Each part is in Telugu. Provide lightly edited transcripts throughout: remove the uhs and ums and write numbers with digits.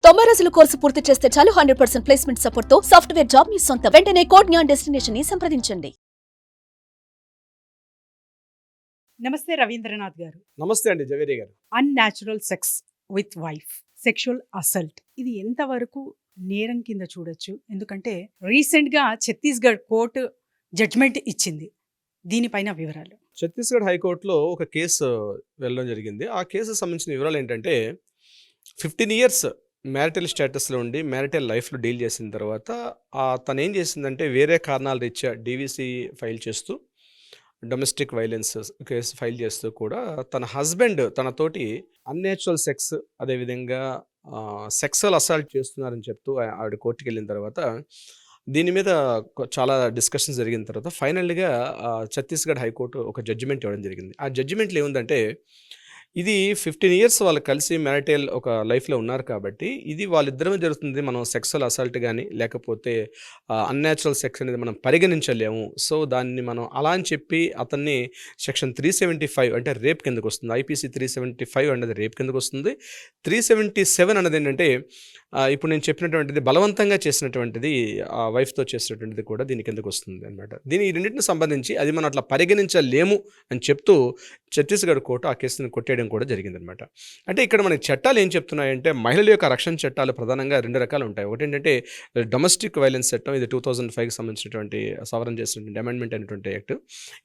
90 రోజుల కోర్సు పూర్తి చేస్తే చాలు 100% ప్లేస్మెంట్ సపోర్ట్ తో సాఫ్ట్వేర్ జాబ్ మీ సొంతం. వెంటనే కోడ్ జ్ఞాన్ డెస్టినేషన్ ని సంప్రదించండి. నమస్తే రవీంద్రనాథ్ గారు. నమస్తే అండి జవేరి గారు. Unnatural sex with wife, sexual assault ఇది ఎంతవరకు నేరం కింద చూడొచ్చు? ఎందుకంటే రీసెంట్గా ఛత్తీస్గఢ్ కోర్టు జడ్జ్మెంట్ ఇచ్చింది. దీనిపైన వివరాలు. ఛత్తీస్గఢ్ హైకోర్టులో ఒక కేసు వెళ్ళడం జరిగింది. ఆ కేసుకు సంబంధించిన వివరాలు ఏంటంటే 15 ఇయర్స్ మ్యారిటల్ స్టేటస్లో ఉండి మ్యారిటల్ లైఫ్లో డీల్ చేసిన తర్వాత తను ఏం చేసిందంటే వేరే కారణాల రీత్యా డీవీసీ ఫైల్ చేస్తూ డొమెస్టిక్ వైలెన్స్ కేసు ఫైల్ చేస్తూ కూడా తన హస్బెండ్ తనతోటి అన్యాచురల్ సెక్స్ అదేవిధంగా సెక్సువల్ అసాల్ట్ చేస్తున్నారని చెప్తూ ఆవిడ కోర్టుకి వెళ్ళిన తర్వాత దీని మీద చాలా డిస్కషన్స్ జరిగిన తర్వాత ఫైనల్గా ఛత్తీస్గఢ్ హైకోర్టు ఒక జడ్జిమెంట్ ఇవ్వడం జరిగింది. ఆ జడ్జిమెంట్లో ఏముందంటే ఇది 15 ఇయర్స్ వాళ్ళు కలిసి మ్యారిటల్ ఒక లైఫ్లో ఉన్నారు కాబట్టి ఇది వాళ్ళిద్దరమే జరుగుతుంది. మనం సెక్సువల్ అసాల్ట్ కానీ లేకపోతే అన్యాచురల్ సెక్స్ అనేది మనం పరిగణించలేము. సో దాన్ని మనం అలా అని చెప్పి అతన్ని సెక్షన్ 375 అంటే రేప్ కిందకు వస్తుంది. ఐపీసీ 375 అనేది రేప్ కిందకు వస్తుంది. 377 అనేది ఏంటంటే ఇప్పుడు నేను చెప్పినటువంటిది బలవంతంగా చేసినటువంటిది వైఫ్తో చేసినటువంటిది కూడా దీని కిందకు వస్తుంది అనమాట. ఈ రెండింటిని సంబంధించి అది మనం అట్లా పరిగణించలేము అని చెప్తూ ఛత్తీస్గఢ్ కోర్టు ఆ కేసును కొట్టేయడం కూడా జరిగిందనమాట. అంటే ఇక్కడ మన చట్టాలు ఏం చెప్తున్నాయంటే మహిళల యొక్క రక్షణ చట్టాలు ప్రధానంగా 2 రకాలు ఉంటాయి. ఒకటి ఏంటంటే డొమెస్టిక్ వైలెన్స్ చట్టం, ఇది 2005కి సంబంధించినటువంటి సవరణ చేసినటువంటి అమెండ్మెంట్ అనేటువంటి యాక్ట్.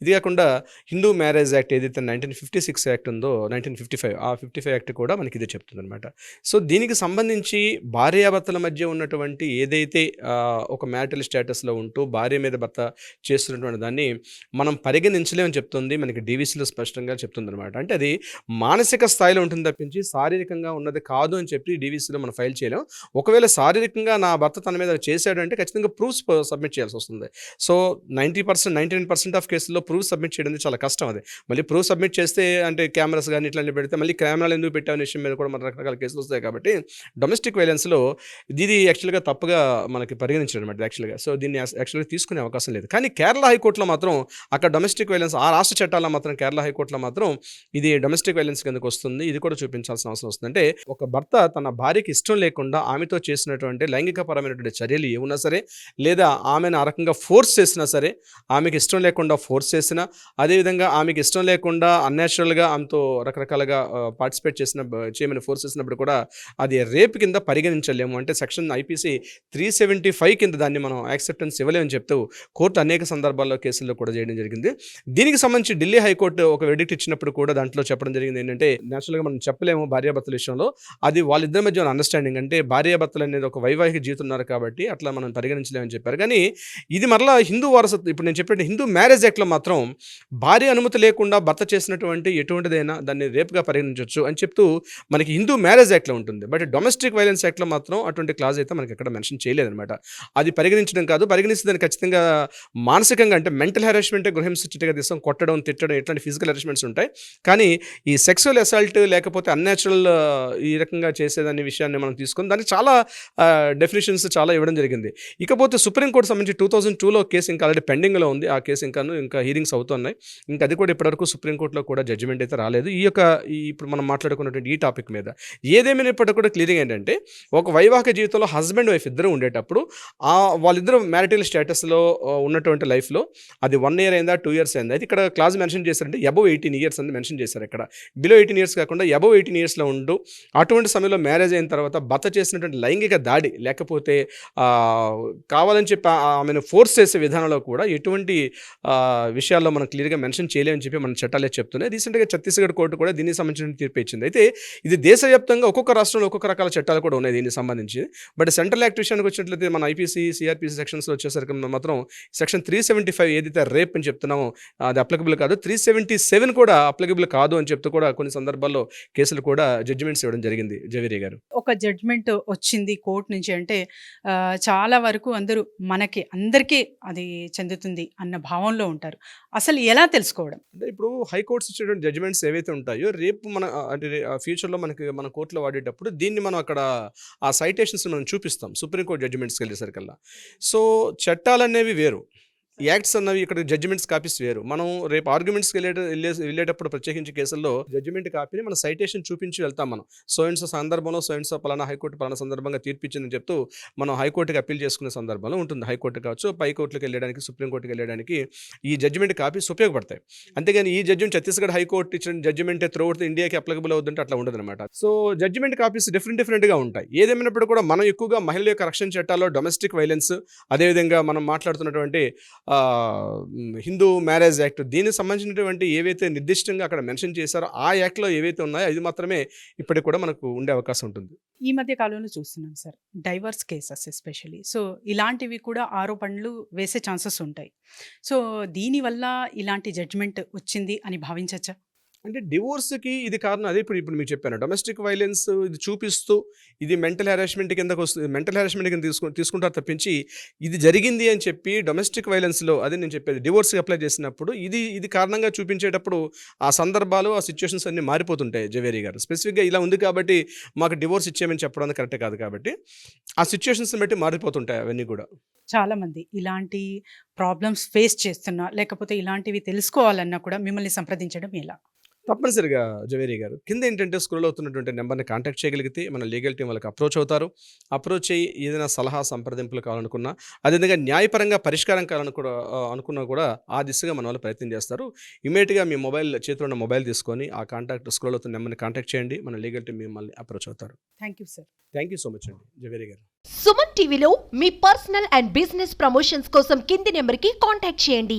ఇది కాకుండా హిందూ మ్యారేజ్ యాక్ట్ ఏదైతే 1956 యాక్ట్ ఉందో 1955 ఆ 55 యాక్ట్ కూడా మనకి ఇదే చెప్తుంది అనమాట. సో దీనికి సంబంధించి భార్యాభర్తల మధ్య ఉన్నటువంటి ఏదైతే ఒక మ్యారిటల్ స్టేటస్లో ఉంటూ భార్య మీద భర్త చేస్తున్నటువంటి దాన్ని మనం పరిగణించలేమని చెప్తుంది మనకి డీవీసీలో స్పష్టంగా చెప్తుంది అనమాట. అంటే అది మానసిక స్థాయిలో ఉంటుంది తప్పించి శారీరకంగా ఉన్నది కాదు అని చెప్పి డీవీసీలో మనం ఫైల్ చేయలేం. ఒకవేళ శారీరకంగా నా భర్త తన మీద చేశాడు అంటే ఖచ్చితంగా ప్రూఫ్స్ సబ్మిట్ చేయాల్సి వస్తుంది. సో 99% ఆఫ్ కేసుల్లో ప్రూఫ్ సబ్మిట్ చేయడం చాలా కష్టం. అది మళ్ళీ ప్రూఫ్ సబ్మిట్ చేస్తే అంటే కెమెరాస్ కానీ ఇట్లాంటివి పెడితే మళ్ళీ కెమెరాలు ఎందుకు పెట్టామనే విషయం మీద కూడా మన రకరకాల కేసులు వస్తాయి. కాబట్టి డొమెస్టిక్ వైలెన్స్లో ఇది యాక్చువల్గా తప్పుగా మనకి పరిగణించడం అనమాట యాక్చువల్గా. సో దీన్ని యాక్చువల్గా తీసుకునే అవకాశం లేదు. కానీ కేరళ హైకోర్టులో మాత్రం అక్కడ డొమెస్టిక్ వైలెన్స్ ఆ రాష్ట్ర చట్టాల్లో మాత్రం కేరళ హైకోర్టులో మాత్రం ఇది డొమెస్టిక్ వైలెన్స్ కిందకు వస్తుంది. ఇది కూడా చూపించాల్సిన అవసరం వస్తుంది. అంటే ఒక భర్త తన భార్యకి ఇష్టం లేకుండా ఆమెతో చేసినటువంటి లైంగికపరమైనటువంటి చర్యలు ఏమున్నా సరే లేదా ఆమెను ఆ రకంగా ఫోర్స్ చేసినా సరే, ఆమెకి ఇష్టం లేకుండా ఫోర్స్ చేసినా, అదేవిధంగా ఆమెకి ఇష్టం లేకుండా అన్యాచురల్గా ఆమెతో రకరకాలుగా పార్టిసిపేట్ చేయమని ఫోర్స్ చేసినప్పుడు కూడా అది రేప్ కింద పరిగణించలేము. అంటే సెక్షన్ ఐపీసీ 375 కింద దాన్ని మనం యాక్సెప్టెన్స్ ఇవ్వలేమని చెప్తూ కోర్టు అనేక సందర్భాల్లో కేసుల్లో కూడా చేయడం జరిగింది. దీనికి సంబంధించి ఢిల్లీ హైకోర్టు ఒక వెడిక్ట్ ఇచ్చినప్పుడు కూడా దాంట్లో చెప్పడం జరిగింది ఏంటంటే నేచురల్గా మనం చెప్పలేము భార్యాభర్తల విషయంలో, అది వాళ్ళిద్దరి మధ్య అండర్స్టాండింగ్, అంటే భార్యాభర్తలు అనేది ఒక వైవాహిక జీవితం ఉన్నారు కాబట్టి అట్లా మనం పరిగణించలేమని చెప్పారు. కానీ ఇది మరలా హిందూ వారసత్వం, ఇప్పుడు నేను చెప్పినట్టు హిందూ మ్యారేజ్ యాక్ట్లో మాత్రం భార్య అనుమతి లేకుండా భర్త చేసినటువంటి ఎటువంటిదైనా దాన్ని రేప్గా పరిగణించవచ్చు అని చెప్తూ మనకి హిందూ మ్యారేజ్ యాక్ట్లో ఉంటుంది. బట్ డొమెస్టిక్ వైలెన్స్ యాక్ట్లో మాత్రం అటువంటి క్లాజ్ అయితే మనకి ఎక్కడ మెన్షన్ చేయలేదన్నమాట. అది పరిగణించడం కాదు, పరిగణిస్తే దాన్ని ఖచ్చితంగా మానసికంగా అంటే మెంటల్ హెరాస్మెంట్, గృహహింస చిట్టగా తీస్తాం, కొట్టడం, తిట్టడం, ఇట్లాంటి ఫిజికల్ హెరాస్మెంట్స్ ఉంటాయి. కానీ ఈ సెక్సువల్ అసాల్ట్ లేకపోతే అన్యాచురల్ ఈ రకంగా చేసేదాన్ని విషయాన్ని మనం తీసుకొని దానికి చాలా డెఫినేషన్స్ చాలా ఇవ్వడం జరిగింది. ఇకపోతే సుప్రీంకోర్టు సంబంధించి 2002లో కేసు ఇంకా ఆల్రెడీ పెండింగ్లో ఉంది. ఆ కేసు ఇంకా హీరింగ్స్ అవుతున్నాయి. ఇంకా అది కూడా ఇప్పటివరకు సుప్రీంకోర్టులో కూడా జడ్జిమెంట్ అయితే రాలేదు. ఇప్పుడు మనం మాట్లాడుకున్నటువంటి ఈ టాపిక్ మీద ఏదేమైనప్పటికీ కూడా క్లియరింగ్ ఏంటంటే ఒక వైవాహిక జీవితంలో హస్బెండ్ వైఫ్ ఇద్దరు ఉండేటప్పుడు వాళ్ళిద్దరూ మ్యారిటల్ స్టేటస్లో ఉన్నటువంటి లైఫ్లో అది 1 year అయిందా 2 years అయిందా, అయితే ఇక్కడ క్లాజ్ మెన్షన్ చేశారంటే అబవ్ 18 years అని మెన్షన్ చేశారు. ఇక్కడ బిలో 18 years కాకుండా అబవ్ 18 yearsలో ఉంటూ అటువంటి సమయంలో మ్యారేజ్ అయిన తర్వాత భర్త చేసినటువంటి లైంగిక దాడి లేకపోతే కావాలని చెప్పి ఆమెను ఫోర్స్ చేసే విధానంలో కూడా ఎటువంటి విషయాల్లో మనం క్లియర్గా మెన్షన్ చేయలేమని చెప్పి మన చట్టాలే చెప్తున్నాయి. రీసెంట్గా ఛత్తీస్గఢ్ కోర్టు కూడా దీనికి సంబంధించిన తీర్పు ఇచ్చింది. అయితే ఇది దేశవ్యాప్తంగా ఒక్కొక్క రాష్ట్రంలో ఒక్కొక్క రకాల చట్టాలు కూడా ఉన్నాయి దీనికి సంబంధించి. బట్ సెంట్రల్ యాక్ట్ విషయానికి వచ్చినట్లయితే మన ఐపీసీ సిఆర్పీసీ సెక్షన్స్లో వచ్చేసరికి మాత్రం సెక్షన్ 375 ఏదైతే రేప్ అని చెప్తున్నామో అది అప్లికబుల్ కాదు, 377 కూడా అప్లికబుల్ కాదు అని చెప్తూ కూడా కొన్ని సందర్భాల్లో కేసులు కూడా జడ్జిమెంట్స్ ఇవ్వడం జరిగింది. జవేరి గారు, ఒక జడ్జ్మెంట్ వచ్చింది కోర్టు నుంచి అంటే చాలా వరకు అందరికీ అది చెందుతుంది అన్న భావంలో ఉంటారు. అసలు ఎలా తెలుసుకోవడం? అంటే ఇప్పుడు హైకోర్ట్స్ ఇచ్చేటువంటి జడ్జిమెంట్స్ ఏవైతే ఉంటాయో రేపు అంటే ఫ్యూచర్లో మన కోర్టులో వాడేటప్పుడు దీన్ని మనం అక్కడ ఆ సైటేషన్స్ మనం చూపిస్తాం సుప్రీంకోర్టు జడ్జిమెంట్స్కి వెళ్ళేసరికల్లా. సో చట్టాలు అనేవి వేరు, యాక్ట్స్ అన్నవి ఇక్కడ జడ్జిమెంట్స్ కాపీస్ వేరు. మనం రేపు ఆర్గ్యుమెంట్స్కి వెళ్ళేటప్పుడు ప్రత్యేకించి కేసుల్లో జడ్జిమెంట్ కాపీని మన సైటేషన్ చూపించి వెళ్తాం మనం. సో అండ్ సో సందర్భంలో సో అండ్ సో పలానా హైకోర్టు పలానా సందర్భంగా తీర్పిచ్చిందని చెప్తూ మనం హైకోర్టుకి అప్పీల్ చేసుకునే సందర్భంలో ఉంటుంది. హైకోర్టు కావచ్చు, పై కోర్టులకు వెళ్ళడానికి, సుప్రీంకోర్టుకి వెళ్ళడానికి ఈ జడ్జిమెంట్ కాపీస్ ఉపయోగపడతాయి. అంతేగాని ఈ జడ్జిమెంట్ ఛత్తీస్గఢ్ హైకోర్టు ఇచ్చిన జడ్జిమెంట్ త్రూఅవుట్ ఇండియాకి అప్లికబుల్ అవుతుంటే అట్లా ఉండదన్నమాట. సో జడ్జిమెంట్ కాపీస్ డిఫరెంట్గా ఉంటాయి. ఏదేమైనప్పుడు కూడా మనం ఎక్కువగా మహిళల యొక్క రక్షణ చట్టాల్లో డొమెస్టిక్ వైలెన్స్, అదేవిధంగా మనం మాట్లాడుతున్నటువంటి హిందూ మ్యారేజ్ యాక్ట్, దీనికి సంబంధించినటువంటి ఏవైతే నిర్దిష్టంగా అక్కడ మెన్షన్ చేశారో ఆ యాక్ట్లో ఏవైతే ఉన్నాయో అది మాత్రమే ఇప్పటికి కూడా మనకు ఉండే అవకాశం ఉంటుంది. ఈ మధ్య కాలంలో చూస్తున్నాం sir, divorce cases especially. So ఇలాంటివి కూడా ఆరోపణలు వేసే ఛాన్సెస్ ఉంటాయి. సో దీనివల్ల ఇలాంటి జడ్జ్మెంట్ వచ్చింది అని భావించచ్చా? అంటే డివోర్స్కి ఇది కారణం. అదే ఇప్పుడు మీకు చెప్పాను, డొమెస్టిక్ వైలెన్స్ ఇది చూపిస్తూ ఇది మెంటల్ హెరాస్మెంట్ కిందకు వస్తుంది, మెంటల్ హెరాస్మెంట్ కింద తీసుకుంటారు తప్పించి ఇది జరిగింది అని చెప్పి డొమెస్టిక్ వైలెన్స్లో, అదే నేను చెప్పేది, డివోర్స్కి అప్లై చేసినప్పుడు ఇది కారణంగా చూపించేటప్పుడు ఆ సందర్భాలు, ఆ సిచ్యువేషన్స్ అన్నీ మారిపోతుంటాయి. జవేరి గారు స్పెసిఫిక్గా ఇలా ఉంది కాబట్టి మాకు డివోర్స్ ఇచ్చేయమని చెప్పడం కరెక్ట్ కాదు. కాబట్టి ఆ సిచ్యువేషన్స్ని బట్టి మారిపోతుంటాయి అవన్నీ కూడా. చాలామంది ఇలాంటి ప్రాబ్లమ్స్ ఫేస్ చేస్తున్నా, లేకపోతే ఇలాంటివి తెలుసుకోవాలన్నా కూడా మిమ్మల్ని సంప్రదించడం ఎలా? తప్పనిసరిగా జవేరి గారు, కింద ఏంటంటే స్క్రోల్ అవుతున్నటువంటి నెంబర్ని కాంటాక్ట్ చేయగలిగితే మన లీగల్ టీం వాళ్ళకి అప్రోచ్ అవుతారు. అప్రోచ్ అయ్యి ఏదైనా సలహా సంప్రదింపులు కావాలనుకున్నా, అదేవిధంగా న్యాయపరంగా పరిష్కారం అనుకున్నా కూడా ఆ దిశగా మన వాళ్ళు ప్రయత్నం చేస్తారు. ఇమీడియట్గా మీ చేతిలో ఉన్న మొబైల్ తీసుకొని ఆ స్క్రోల్ అవుతున్న నెంబర్ని కాంటాక్ట్ చేయండి. మన లీగల్ టీం మిమ్మల్ని అప్రోచ్ అవుతారు. Thank you sir. Thank you so much అండి జవేరి గారు. సుమన్ టీవీలో మీ పర్సనల్ అండ్ బిజినెస్ ప్రమోషన్స్ కోసం కింది నెంబర్కి కాంటాక్ట్ చేయండి.